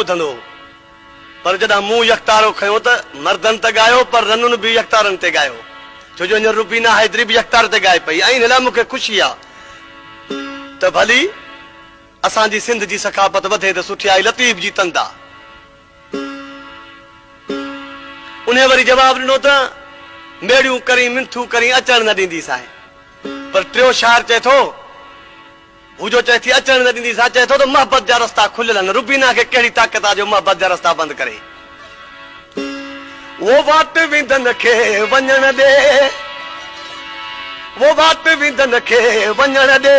ॿुधंदो, पर जॾहिं मूं यकतारो खयो त मर्दनि ते गायो पर रनुनि बि यकतारनि ते गायो, छो जो हींअर रुबीना हैदरी बि यकतार ते गाए पई। ऐं हिन लाइ मूंखे ख़ुशी आहे त भली असांजी सिंध जी सकाफ़त वधे त सुठी आहे। लतीफ़ जी तंदा उन वरी जवाबु ॾिनो त मेड़ियूं करी मिंथू करी अचण न ॾींदी साईं, पर टियों शाइर चए थो, हू जो चए थी अचण न ॾींदी सा, चए थो त मोहबत जा रस्ता खुलियल आहिनि, रुबीना खे कहिड़ी ताक़त आहे जो मोहबत जा रस्ता बंदि करे। वो बात विंदन खे वञण ॾे, वो बात विंदन खे वञण ॾे,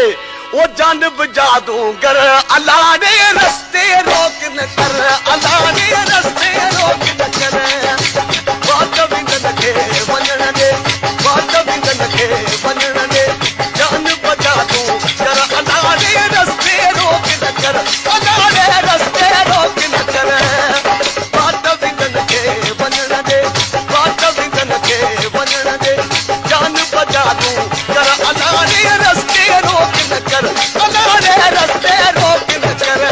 वो जानब जादूगर अल्लाह ने रस्ते रोक न कर, अल्लाह ने रस्ते रोक न कर। बात विंदन खे वञण ॾे, बात विंदन खे वञण ॾे, जानब जादूगर अल्लाह ने रस्ते रोक न कर, अल्लाह ने रस्ते रोक न कर। बात विंदन खे वञण ॾे, बात विंदन खे वञण ॾे, जानब जादूगर अल्लाह ने रस्ते रोक न कर, अल्लाह ने रस्ते रोक न कर।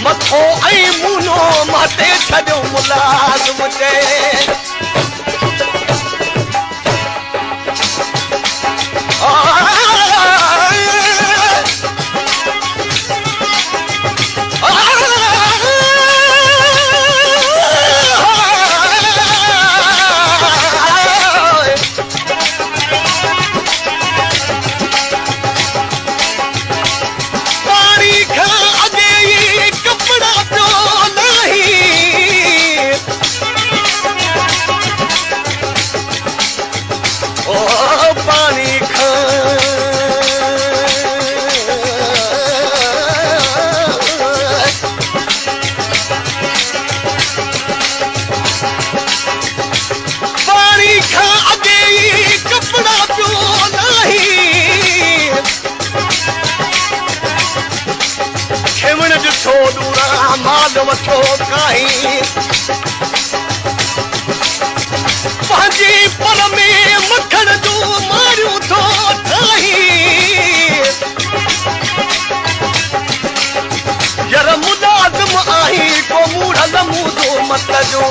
मथो ऐं मुनो माते छॾियो मुलाज़िम चए। माल वठो काई पंहिंजी पर में मखण जो मारियूं थो ठाही। यार मुलाज़िम आहीं को मूढ़ल मुंहुं जो मत जो